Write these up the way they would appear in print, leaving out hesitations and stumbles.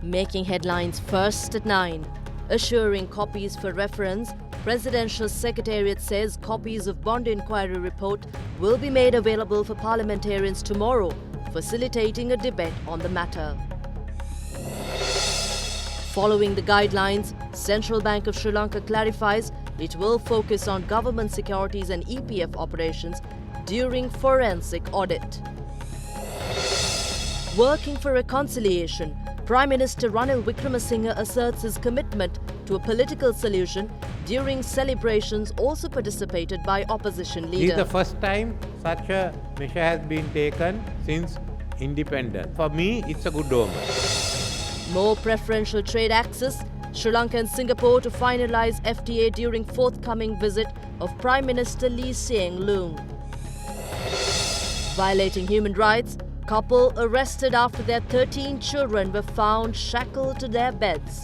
Making headlines first at 9. Assuring copies for reference, Presidential Secretariat says copies of Bond Inquiry report will be made available for parliamentarians tomorrow, facilitating a debate on the matter. Following the guidelines, Central Bank of Sri Lanka clarifies it will focus on government securities and EPF operations during forensic audit. Working for reconciliation, Prime Minister Ranil Wickremesinghe asserts his commitment to a political solution during celebrations also participated by opposition leader. This is the first time such a measure has been taken since independence. For me, it's a good omen. More preferential trade access, Sri Lanka and Singapore to finalize FTA during forthcoming visit of Prime Minister Lee Hsien Loong. Violating human rights, couple arrested after their 13 children were found shackled to their beds.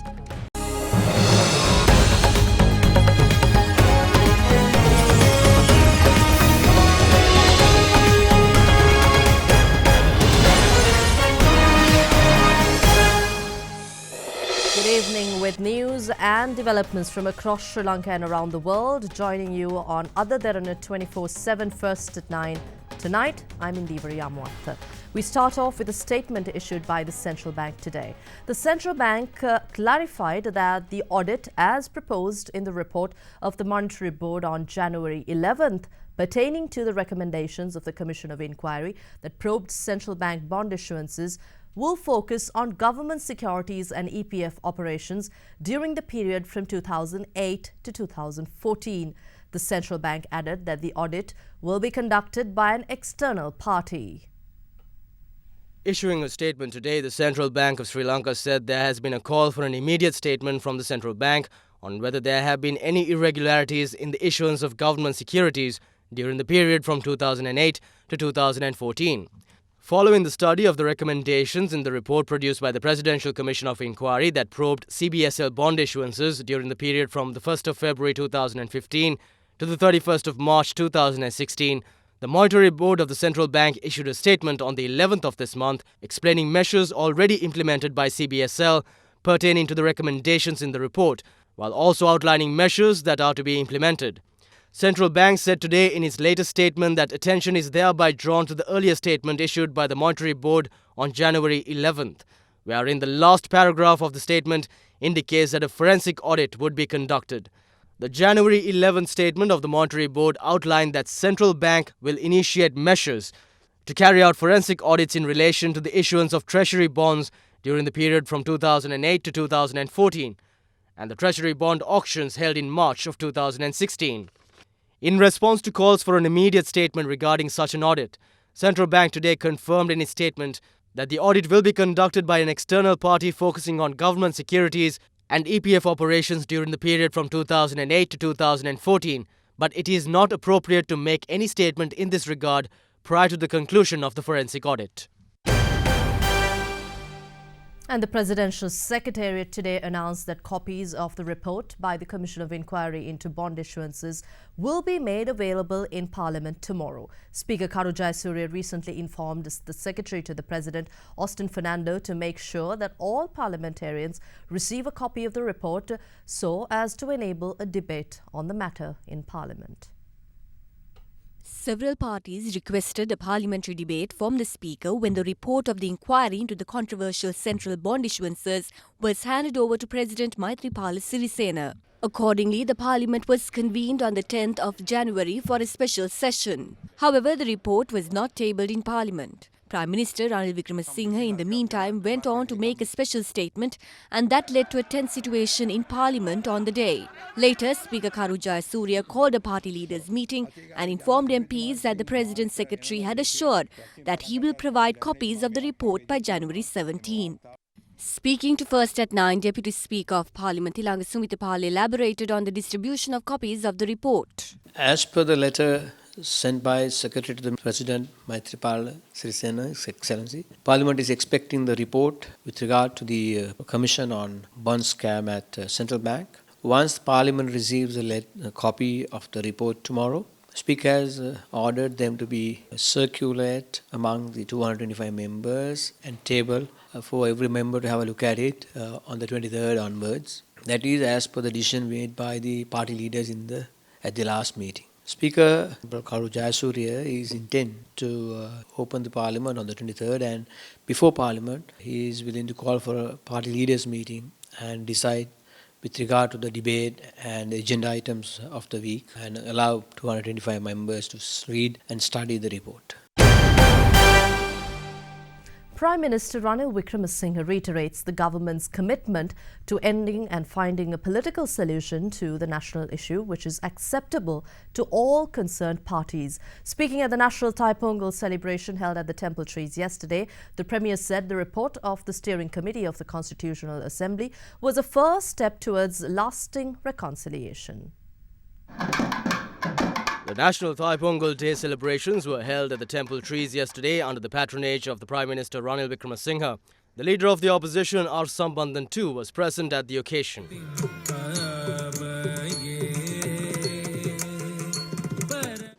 Good evening with news and developments from across Sri Lanka and around the world. Joining you on Other Derana 24/7 first at 9. Tonight, I'm Indivari Amwatha. We start off with a statement issued by the Central Bank today. The Central Bank clarified that the audit, as proposed in the report of the Monetary Board on January 11th, pertaining to the recommendations of the Commission of Inquiry that probed central bank bond issuances, will focus on government securities and EPF operations during the period from 2008 to 2014. The Central Bank added that the audit will be conducted by an external party. Issuing a statement today, the Central Bank of Sri Lanka said there has been a call for an immediate statement from the Central Bank on whether there have been any irregularities in the issuance of government securities during the period from 2008 to 2014. Following the study of the recommendations in the report produced by the Presidential Commission of Inquiry that probed CBSL bond issuances during the period from the 1st of February 2015 to the 31st of March 2016, the Monetary Board of the Central Bank issued a statement on the 11th of this month explaining measures already implemented by CBSL pertaining to the recommendations in the report, while also outlining measures that are to be implemented. Central Bank said today in its latest statement that attention is thereby drawn to the earlier statement issued by the Monetary Board on January 11th, wherein the last paragraph of the statement indicates that a forensic audit would be conducted. The January 11th statement of the Monetary Board outlined that Central Bank will initiate measures to carry out forensic audits in relation to the issuance of Treasury bonds during the period from 2008 to 2014 and the Treasury bond auctions held in March of 2016. In response to calls for an immediate statement regarding such an audit, Central Bank today confirmed in its statement that the audit will be conducted by an external party focusing on government securities and EPF operations during the period from 2008 to 2014, but it is not appropriate to make any statement in this regard prior to the conclusion of the forensic audit. And the Presidential Secretariat today announced that copies of the report by the Commission of Inquiry into bond issuances will be made available in Parliament tomorrow. Speaker Karu Jayasuriya recently informed the Secretary to the President, Austin Fernando, to make sure that all parliamentarians receive a copy of the report so as to enable a debate on the matter in Parliament. Several parties requested a parliamentary debate from the Speaker when the report of the inquiry into the controversial central bond issuances was handed over to President Maithripala Sirisena. Accordingly, the Parliament was convened on the 10th of January for a special session. However, the report was not tabled in Parliament. Prime Minister Ranil Wickremesinghe in the meantime went on to make a special statement, and that led to a tense situation in Parliament on the day. Later, Speaker Karu Jayasuriya called a party leaders meeting and informed MPs that the President's Secretary had assured that he will provide copies of the report by January 17. Speaking to First at 9, Deputy Speaker of Parliament Thilanga Sumitapal elaborated on the distribution of copies of the report. As per the letter sent by Secretary to the President Maithripala Sirisena, His Excellency, Parliament is expecting the report with regard to the Commission on Bond Scam at Central Bank. Once Parliament receives a copy of the report tomorrow, Speaker has ordered them to be circulate among the 225 members and table for every member to have a look at it on the 23rd onwards. That is as per the decision made by the party leaders at the last meeting. Speaker Karu Jayasuriya is intent to open the parliament on the 23rd, and before parliament he is willing to call for a party leaders meeting and decide with regard to the debate and agenda items of the week and allow 225 members to read and study the report. Prime Minister Ranil Wickremesinghe reiterates the government's commitment to ending and finding a political solution to the national issue which is acceptable to all concerned parties. Speaking at the National Thai Pongal celebration held at the Temple Trees yesterday, the Premier said the report of the Steering Committee of the Constitutional Assembly was a first step towards lasting reconciliation. The National Thai Pongal Day celebrations were held at the Temple Trees yesterday under the patronage of the Prime Minister Ranil Wickremesinghe. The leader of the opposition, R. Sambandhan too, was present at the occasion.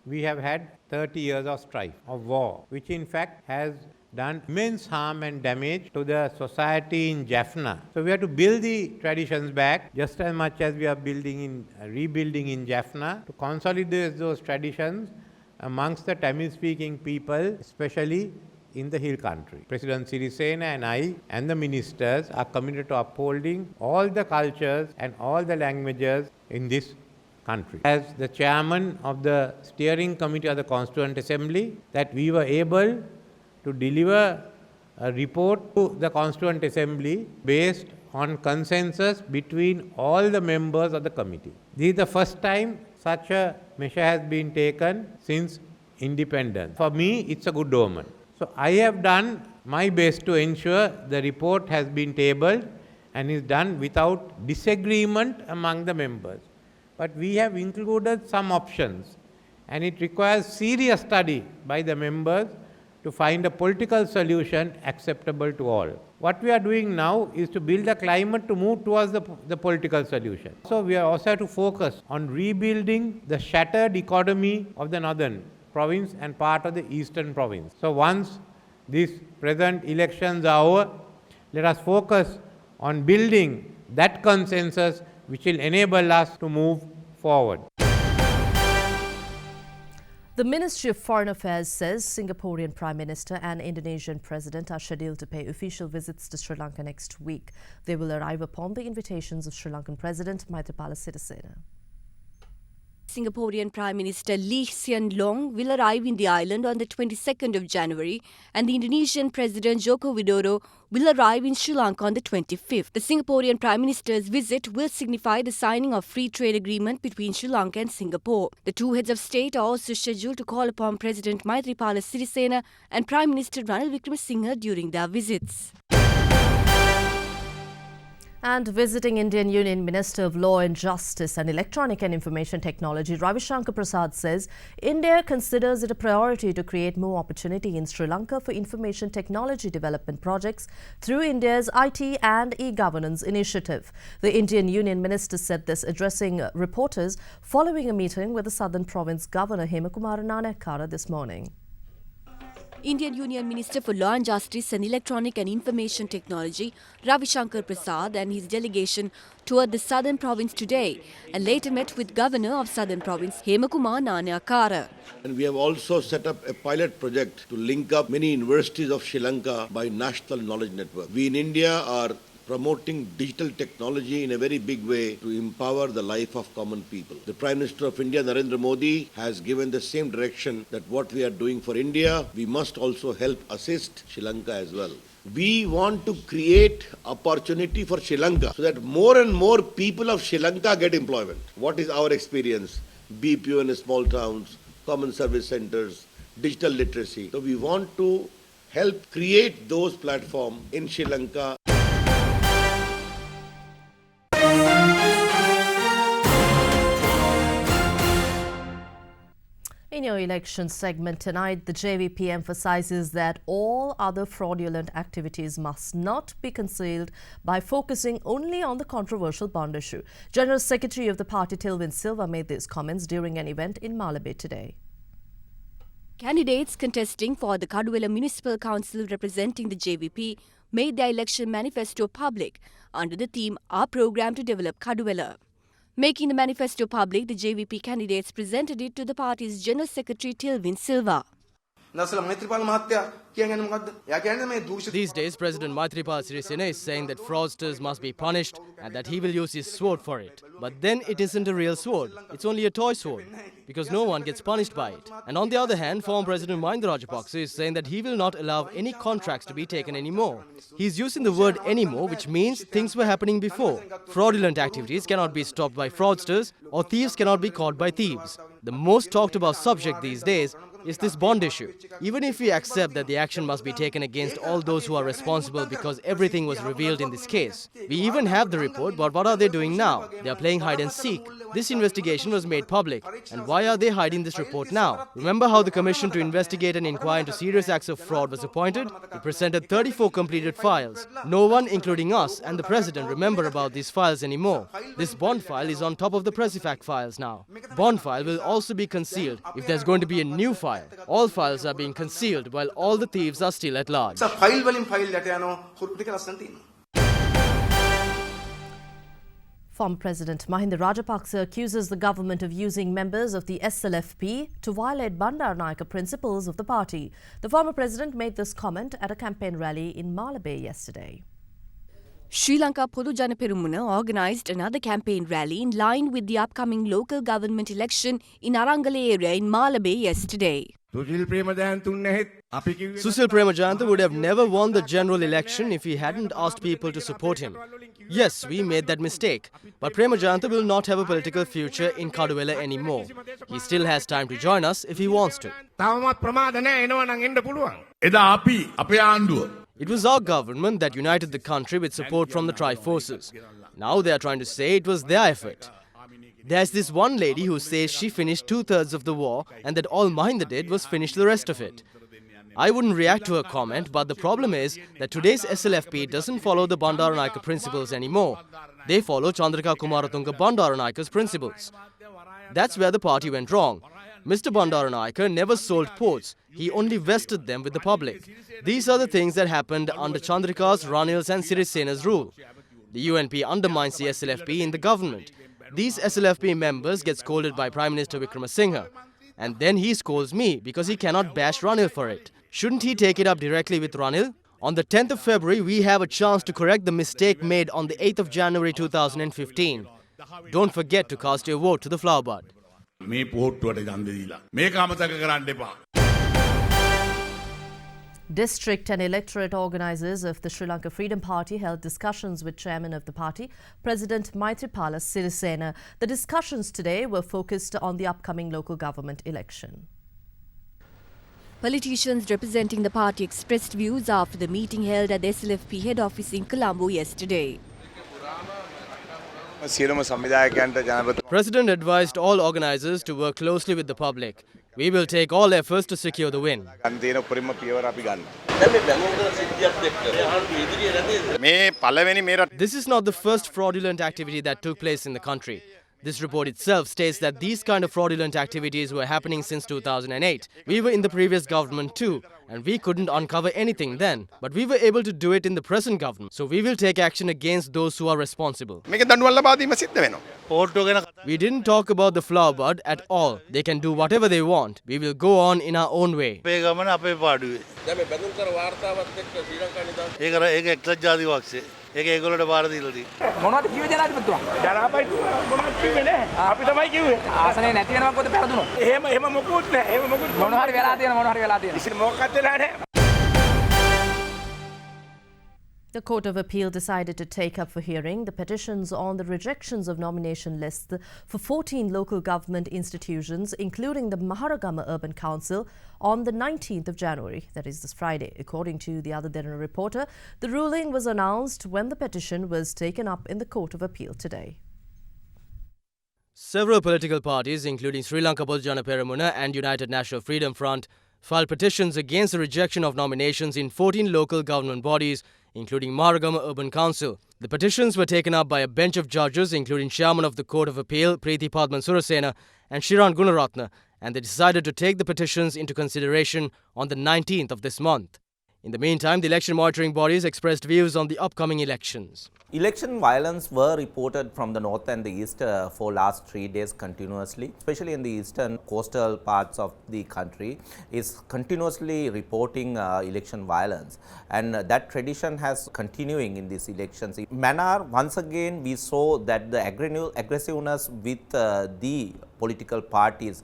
We have had 30 years of strife, of war, which in fact has done immense harm and damage to the society in Jaffna. So we have to build the traditions back just as much as we are rebuilding in Jaffna to consolidate those traditions amongst the Tamil-speaking people, especially in the hill country. President Sirisena and I and the ministers are committed to upholding all the cultures and all the languages in this country. As the chairman of the Steering Committee of the Constituent Assembly, that we were able to deliver a report to the Constituent Assembly based on consensus between all the members of the committee. This is the first time such a measure has been taken since independence. For me, it's a good omen. So I have done my best to ensure the report has been tabled and is done without disagreement among the members. But we have included some options, and it requires serious study by the members to find a political solution acceptable to all. What we are doing now is to build a climate to move towards the political solution. So we are also to focus on rebuilding the shattered economy of the northern province and part of the eastern province. So once these present elections are over, let us focus on building that consensus which will enable us to move forward. The Ministry of Foreign Affairs says Singaporean Prime Minister and Indonesian President are scheduled to pay official visits to Sri Lanka next week. They will arrive upon the invitations of Sri Lankan President Maithripala Sirisena. Singaporean Prime Minister Lee Hsien Loong will arrive in the island on the 22nd of January, and the Indonesian President Joko Widodo will arrive in Sri Lanka on the 25th. The Singaporean Prime Minister's visit will signify the signing of free trade agreement between Sri Lanka and Singapore. The two heads of state are also scheduled to call upon President Maithripala Sirisena and Prime Minister Ranil Wickremesinghe during their visits. And visiting Indian Union Minister of Law and Justice and Electronic and Information Technology, Ravi Shankar Prasad says India considers it a priority to create more opportunity in Sri Lanka for information technology development projects through India's IT and e-governance initiative. The Indian Union Minister said this addressing reporters following a meeting with the Southern Province Governor Hemakumara Nanakara this morning. Indian Union Minister for Law and Justice and Electronic and Information Technology, Ravi Shankar Prasad, and his delegation toured the Southern Province today and later met with Governor of Southern Province, Hemakumara Nanakara. And we have also set up a pilot project to link up many universities of Sri Lanka by National Knowledge Network. We in India are promoting digital technology in a very big way to empower the life of common people. The Prime Minister of India, Narendra Modi, has given the same direction that what we are doing for India, we must also help assist Sri Lanka as well. We want to create opportunity for Sri Lanka so that more and more people of Sri Lanka get employment. What is our experience? BPO in small towns, common service centers, digital literacy. So we want to help create those platforms in Sri Lanka. In your election segment tonight, the JVP emphasizes that all other fraudulent activities must not be concealed by focusing only on the controversial bond issue. General Secretary of the party, Tilvin Silva, made these comments during an event in Malabar today. Candidates contesting for the Kaduwela Municipal Council representing the JVP made their election manifesto public under the theme Our Program to Develop Kaduwela. Making the manifesto public, the JVP candidates presented it to the party's General Secretary Tilvin Silva. These days, President Maithripala Sirisena is saying that fraudsters must be punished and that he will use his sword for it. But then it isn't a real sword, it's only a toy sword, because no one gets punished by it. And on the other hand, former President Mahinda Rajapaksa is saying that he will not allow any contracts to be taken anymore. He's using the word anymore, which means things were happening before. Fraudulent activities cannot be stopped by fraudsters, or thieves cannot be caught by thieves. The most talked about subject these days is this bond issue. Even if we accept that the action must be taken against all those who are responsible because everything was revealed in this case. We even have the report, but what are they doing now? They are playing hide and seek. This investigation was made public. And why are they hiding this report now? Remember how the commission to investigate and inquire into serious acts of fraud was appointed? We presented 34 completed files. No one, including us and the president, remember about these files anymore. This bond file is on top of the Presifac files now. Bond file will also be concealed if there's going to be a new file. All files are being concealed while all the thieves are still at large. Former President Mahinda Rajapaksa accuses the government of using members of the SLFP to violate Bandaranaike principles of the party. The former president made this comment at a campaign rally in Malabar yesterday. Sri Lanka Podu Jana Perumuna organised another campaign rally in line with the upcoming local government election in Arangala area in Malabar yesterday. Susil Premajayantha would have never won the general election if he hadn't asked people to support him. Yes, we made that mistake. But Premajayantha will not have a political future in Kaduwela anymore. He still has time to join us if he wants to. It was our government that united the country with support from the tri-forces. Now they are trying to say it was their effort. There's this one lady who says she finished 2/3 of the war and that all Mahinda did was finish the rest of it. I wouldn't react to her comment, but the problem is that today's SLFP doesn't follow the Bandaranaike principles anymore. They follow Chandrika Kumaratunga Bandaranaike's principles. That's where the party went wrong. Mr. Bandaranaike never sold ports. He only vested them with the public. These are the things that happened under Chandrika's, Ranil's and Sirisena's rule. The UNP undermines the SLFP in the government. These SLFP members get scolded by Prime Minister Wickramasinghe. And then he scolds me because he cannot bash Ranil for it. Shouldn't he take it up directly with Ranil? On the 10th of February, we have a chance to correct the mistake made on the 8th of January 2015. Don't forget to cast your vote to the flower bud. District and electorate organisers of the Sri Lanka Freedom Party held discussions with chairman of the party, President Maithripala Sirisena. The discussions today were focused on the upcoming local government election. Politicians representing the party expressed views after the meeting held at the SLFP head office in Colombo yesterday. President advised all organisers to work closely with the public. We will take all efforts to secure the win. This is not the first fraudulent activity that took place in the country. This report itself states that these kind of fraudulent activities were happening since 2008. We were in the previous government too, and we couldn't uncover anything then. But we were able to do it in the present government. So we will take action against those who are responsible. We didn't talk about the flower bud at all. They can do whatever they want. We will go on in our own way. The Court of Appeal decided to take up for hearing the petitions on the rejections of nomination lists for 14 local government institutions, including the Maharagama Urban Council, on the 19th of January, that is this Friday. According to the other Derana reporter, the ruling was announced when the petition was taken up in the Court of Appeal today. Several political parties, including Sri Lanka Podujana Peramuna and United National Freedom Front, filed petitions against the rejection of nominations in 14 local government bodies, including Maragama Urban Council. The petitions were taken up by a bench of judges, including Chairman of the Court of Appeal, Preeti Padman Surasena, and Shiran Gunaratna, and they decided to take the petitions into consideration on the 19th of this month. In the meantime, the election monitoring bodies expressed views on the upcoming elections. Election violence were reported from the north and the east for last 3 days continuously, especially in the eastern coastal parts of the country is continuously reporting election violence, and that tradition has continuing in these elections. In Mannar, once again we saw that the aggressiveness with the political parties.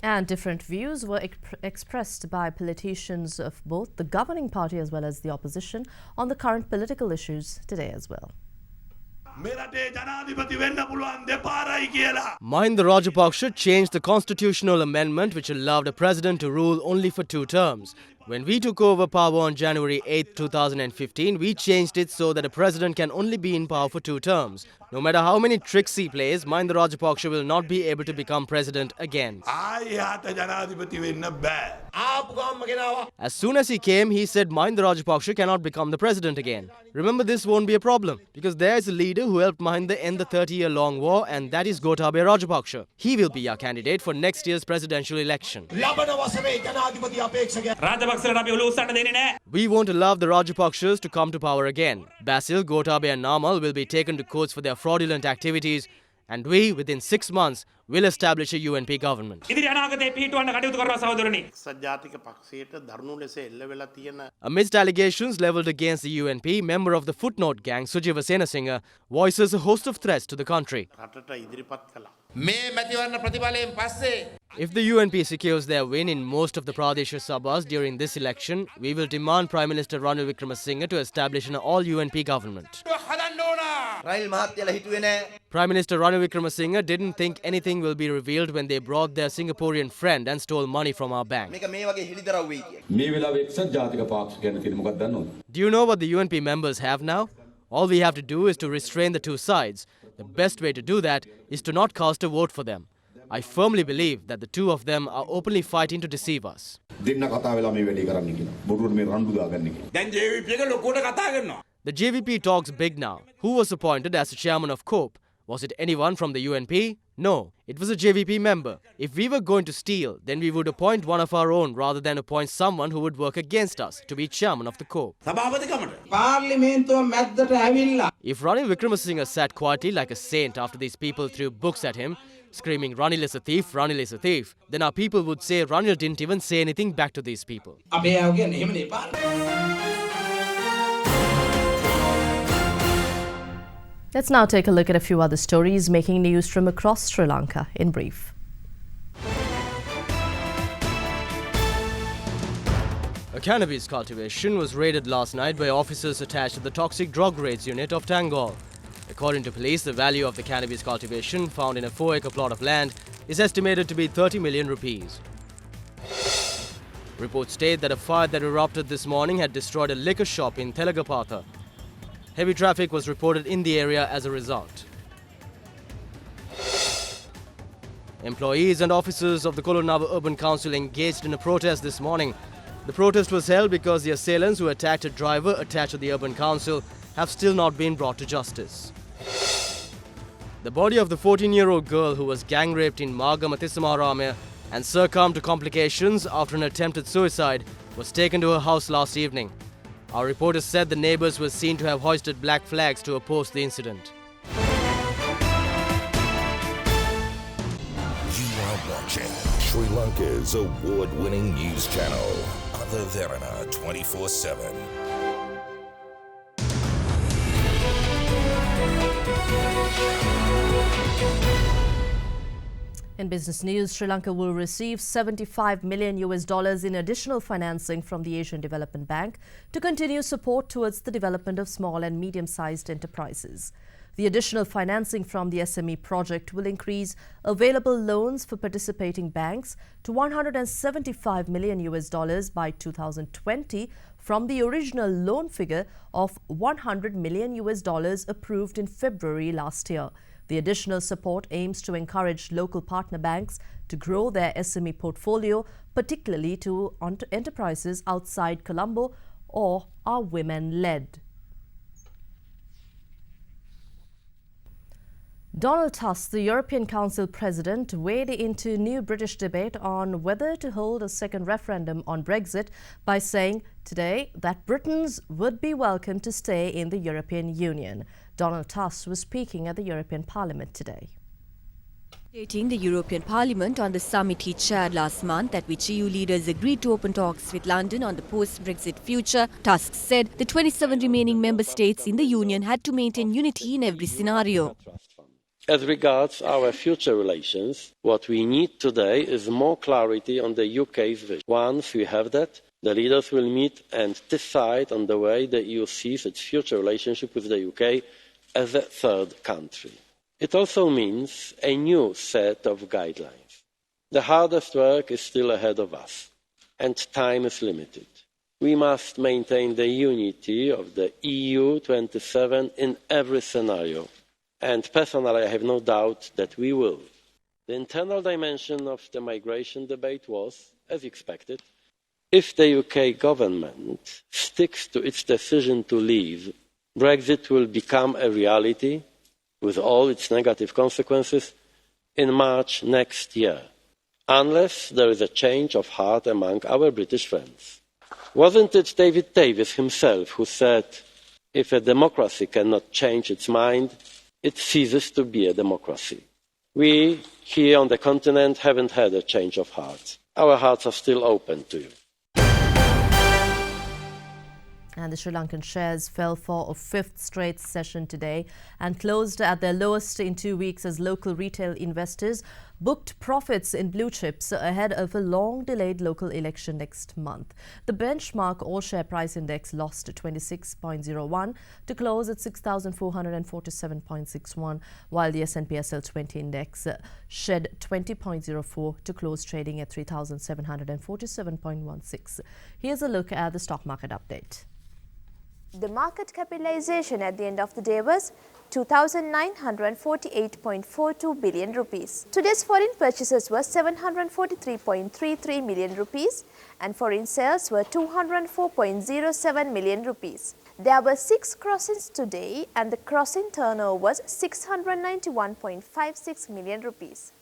And different views were expressed by politicians of both the governing party as well as the opposition on the current political issues today as well. Mahinda Rajapaksa changed the constitutional amendment which allowed a president to rule only for 2 terms. When we took over power on January 8, 2015, we changed it so that a president can only be in power for 2 terms. No matter how many tricks he plays, Mahinda Rajapaksa will not be able to become president again. As soon as he came, he said Mahinda Rajapaksa cannot become the president again. Remember, this won't be a problem because there is a leader who helped Mahinda end the 30-year-long war, and that is Gotabaya Rajapaksa. He will be our candidate for next year's presidential election. We won't allow the Rajapakshas to come to power again. Basil, Gotabaya and Namal will be taken to courts for their fraudulent activities, and we, within 6 months, will establish a UNP government. Amidst allegations levelled against the UNP, member of the Footnote gang, Sujiva Senasinghe, voices a host of threats to the country. If the UNP secures their win in most of the Pradesh Sabhas during this election, we will demand Prime Minister Ranil Wickremesinghe to establish an all-UNP government. Prime Minister Ranil Wickremesinghe didn't think anything will be revealed when they brought their Singaporean friend and stole money from our bank. Do you know what the UNP members have now? All we have to do is to restrain the 2 sides. The best way to do that is to not cast a vote for them. I firmly believe that the 2 of them are openly fighting to deceive us. The JVP talks big now. Who was appointed as the chairman of COPE? Was it anyone from the UNP? No, it was a JVP member. If we were going to steal, then we would appoint one of our own rather than appoint someone who would work against us to be chairman of the COPE. If Ranil Wickremesinghe sat quietly like a saint after these people threw books at him, screaming Ranil is a thief, Ranil is a thief, then our people would say Ranil didn't even say anything back to these people. Let's now take a look at a few other stories making news from across Sri Lanka in brief. A cannabis cultivation was raided last night by officers attached to the Toxic Drug Raids Unit of Tangol. According to police, the value of the cannabis cultivation found in a 4-acre plot of land is estimated to be 30 million rupees. Reports state that a fire that erupted this morning had destroyed a liquor shop in Telagapatha. Heavy traffic was reported in the area as a result. Employees and officers of the Colonava Urban Council engaged in a protest this morning. The protest was held because the assailants who attacked a driver attached to the Urban Council have still not been brought to justice. The body of the 14-year-old girl who was gang raped in Margama Thisamaramaya and succumbed to complications after an attempted suicide was taken to her house last evening. Our reporters said the neighbors were seen to have hoisted black flags to oppose the incident. You are watching Sri Lanka's award-winning news channel, Other Derana 24/7. In business news, Sri Lanka will receive $75 million in additional financing from the Asian Development Bank to continue support towards the development of small and medium-sized enterprises. The additional financing from the SME project will increase available loans for participating banks to $175 million by 2020 from the original loan figure of $100 million approved in February last year. The additional support aims to encourage local partner banks to grow their SME portfolio, particularly to enterprises outside Colombo or are women-led. Donald Tusk, the European Council President, weighed into new British debate on whether to hold a second referendum on Brexit by saying today that Britons would be welcome to stay in the European Union. Donald Tusk was speaking at the European Parliament today. Stating the European Parliament on the summit he chaired last month at which EU leaders agreed to open talks with London on the post-Brexit future, Tusk said the 27 remaining member states in the Union had to maintain unity in every scenario. As regards our future relations, what we need today is more clarity on the UK's vision. Once we have that, the leaders will meet and decide on the way the EU sees its future relationship with the UK as a third country. It also means a new set of guidelines. The hardest work is still ahead of us, and time is limited. We must maintain the unity of the EU 27 in every scenario. And personally, I have no doubt that we will. The internal dimension of the migration debate was, as expected, if the UK government sticks to its decision to leave, Brexit will become a reality, with all its negative consequences, in March next year, unless there is a change of heart among our British friends. Wasn't it David Davis himself who said, if a democracy cannot change its mind, it ceases to be a democracy? We, here on the continent, haven't had a change of heart. Our hearts are still open to you. And the Sri Lankan shares fell for a fifth straight session today and closed at their lowest in 2 weeks as local retail investors booked profits in blue chips ahead of a long-delayed local election next month. The benchmark all-share price index lost 26.01 to close at 6,447.61, while the S&P SL 20 index shed 20.04 to close trading at 3,747.16. Here's a look at the stock market update. The market capitalization at the end of the day was 2,948.42 billion rupees. Today's foreign purchases were 743.33 million rupees and foreign sales were 204.07 million rupees. There were 6 crossings today and the crossing turnover was 691.56 million rupees.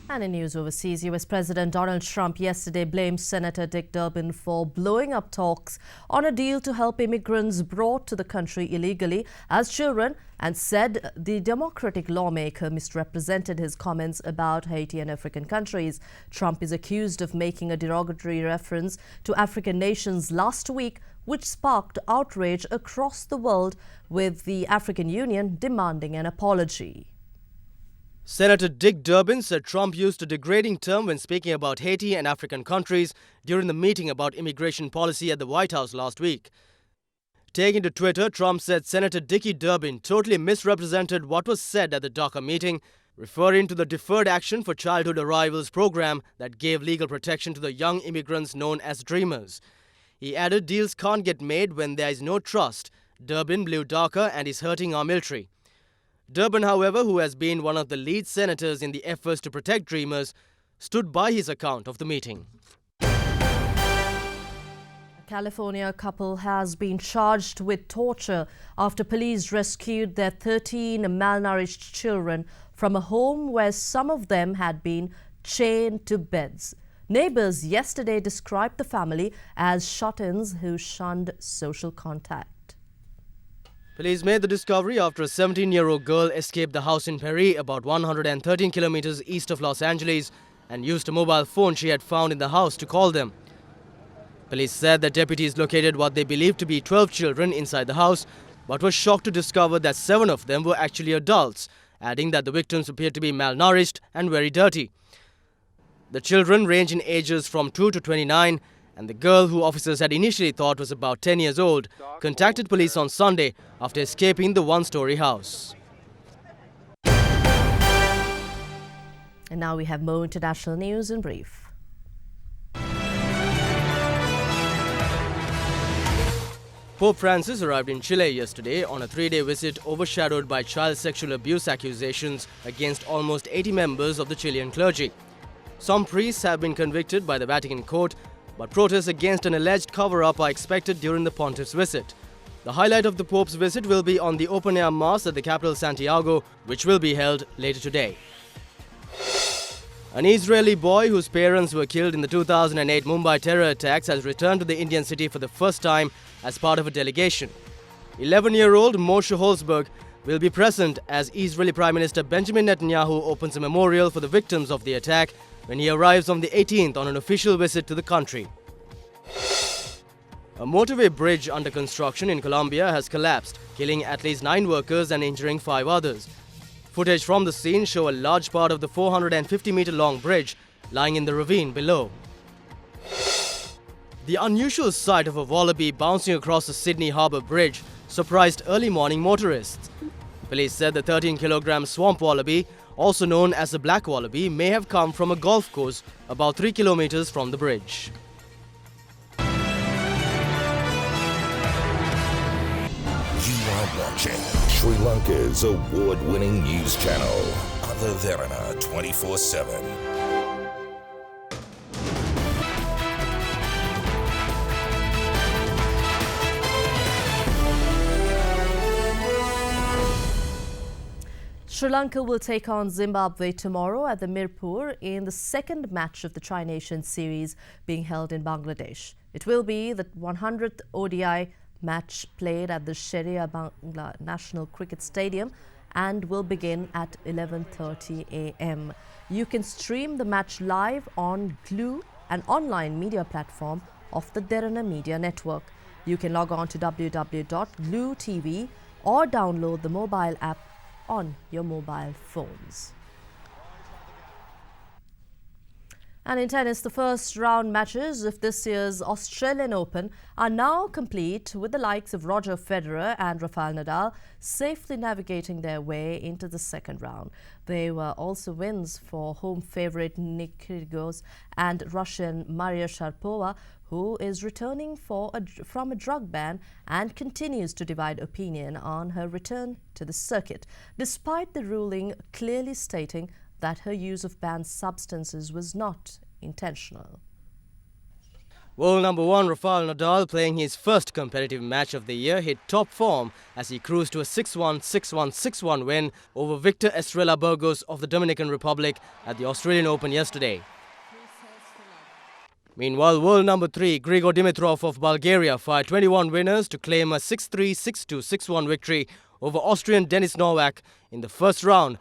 And in news overseas, US President Donald Trump yesterday blamed Senator Dick Durbin for blowing up talks on a deal to help immigrants brought to the country illegally as children and said the Democratic lawmaker misrepresented his comments about Haiti and African countries. Trump is accused of making a derogatory reference to African nations last week, which sparked outrage across the world, with the African Union demanding an apology. Senator Dick Durbin said Trump used a degrading term when speaking about Haiti and African countries during the meeting about immigration policy at the White House last week. Taking to Twitter, Trump said Senator Dickie Durbin totally misrepresented what was said at the DACA meeting, referring to the Deferred Action for Childhood Arrivals program that gave legal protection to the young immigrants known as Dreamers. He added deals can't get made when there is no trust. Durbin blew DACA and is hurting our military. Durbin, however, who has been one of the lead senators in the efforts to protect Dreamers, stood by his account of the meeting. A California couple has been charged with torture after police rescued their 13 malnourished children from a home where some of them had been chained to beds. Neighbours yesterday described the family as shut-ins who shunned social contact. Police made the discovery after a 17-year-old girl escaped the house in Perry, about 113 kilometers east of Los Angeles, and used a mobile phone she had found in the house to call them. Police said that deputies located what they believed to be 12 children inside the house, but were shocked to discover that 7 of them were actually adults, adding that the victims appeared to be malnourished and very dirty. The children range in ages from 2 to 29, and the girl, who officers had initially thought was about 10 years old, contacted police on Sunday after escaping the one-story house. And now we have more international news in brief. Pope Francis arrived in Chile yesterday on a 3-day visit overshadowed by child sexual abuse accusations against almost 80 members of the Chilean clergy. Some priests have been convicted by the Vatican court, but protests against an alleged cover-up are expected during the pontiff's visit. The highlight of the Pope's visit will be on the open-air mass at the capital Santiago, which will be held later today. An Israeli boy whose parents were killed in the 2008 Mumbai terror attacks has returned to the Indian city for the first time as part of a delegation. 11-year-old Moshe Holzberg will be present as Israeli Prime Minister Benjamin Netanyahu opens a memorial for the victims of the attack when he arrives on the 18th on an official visit to the country. A motorway bridge under construction in Colombia has collapsed, killing at least 9 workers and injuring 5 others. Footage from the scene show a large part of the 450-meter-long bridge lying in the ravine below. The unusual sight of a wallaby bouncing across the Sydney Harbour Bridge surprised early morning motorists. Police said the 13-kilogram swamp wallaby, also known as the black wallaby, may have come from a golf course about 3 kilometers from the bridge. You are watching Sri Lanka's award-winning news channel, Other Derana 24/7. Sri Lanka will take on Zimbabwe tomorrow at the Mirpur in the second match of the Tri-Nations series being held in Bangladesh. It will be the 100th ODI match played at the Sheria Bangla National Cricket Stadium and will begin at 11:30 a.m. You can stream the match live on Glue, an online media platform of the Derana Media Network. You can log on to www.glue.tv or download the mobile app on your mobile phones. And in tennis, the first round matches of this year's Australian Open are now complete, with the likes of Roger Federer and Rafael Nadal safely navigating their way into the second round. They were also wins for home favourite Nick Kyrgios and Russian Maria Sharapova, who is returning from a drug ban and continues to divide opinion on her return to the circuit, despite the ruling clearly stating that her use of banned substances was not intentional. World number 1 Rafael Nadal, playing his first competitive match of the year, hit top form as he cruised to a 6-1, 6-1, 6-1 win over Victor Estrella Burgos of the Dominican Republic at the Australian Open yesterday. Meanwhile, world number 3 Grigor Dimitrov of Bulgaria fired 21 winners to claim a 6-3, 6-2, 6-1 victory over Austrian Denis Novak in the first round.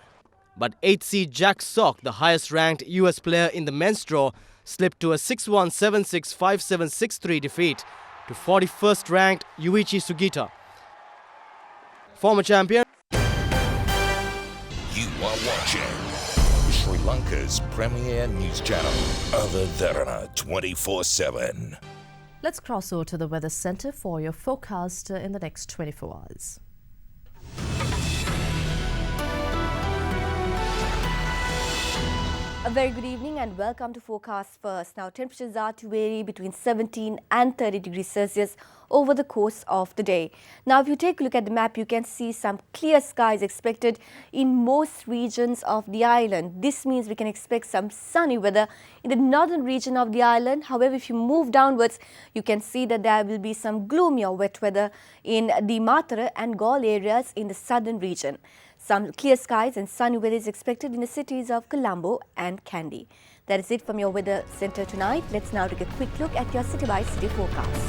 But 8th seed Jack Sock, the highest-ranked US player in the men's draw, slipped to a 6-1, 7-6, 5-7, 6-3 defeat to 41st-ranked Yuichi Sugita. Former champion. You are watching Sri Lanka's premier news channel, Other Derana 24/7. Let's cross over to the Weather Centre for your forecast in the next 24 hours. A very good evening and welcome to Forecast First. Now, temperatures are to vary between 17 and 30 degrees Celsius over the course of the day. Now, if you take a look at the map, you can see some clear skies expected in most regions of the island. This means we can expect some sunny weather in the northern region of the island. However, if you move downwards, you can see that there will be some gloomy or wet weather in the Matara and Galle areas in the southern region. Some clear skies and sunny weather is expected in the cities of Colombo and Kandy. That is it from your weather center tonight. Let's now take a quick look at your city-by-city forecast.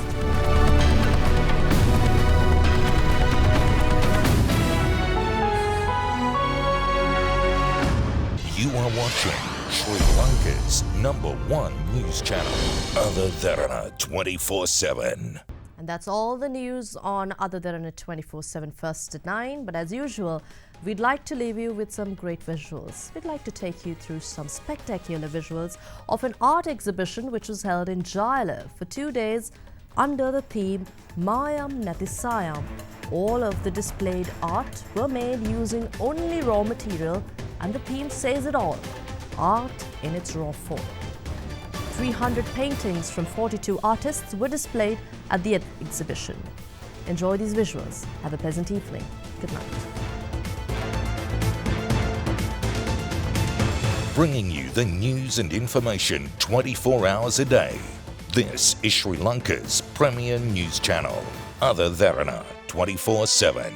You are watching Sri Lanka's #1 news channel, Other Derana 24/7. And that's all the news on Other Derana 24/7 first at 9. But as usual, we'd like to leave you with some great visuals. We'd like to take you through some spectacular visuals of an art exhibition which was held in Jaila for 2 days under the theme Mayam Natisayam. All of the displayed art were made using only raw material, and the theme says it all: art in its raw form. 300 paintings from 42 artists were displayed at the exhibition. Enjoy these visuals. Have a pleasant evening. Good night. Bringing you the news and information 24 hours a day. This is Sri Lanka's premier news channel, Other Derana 24/7.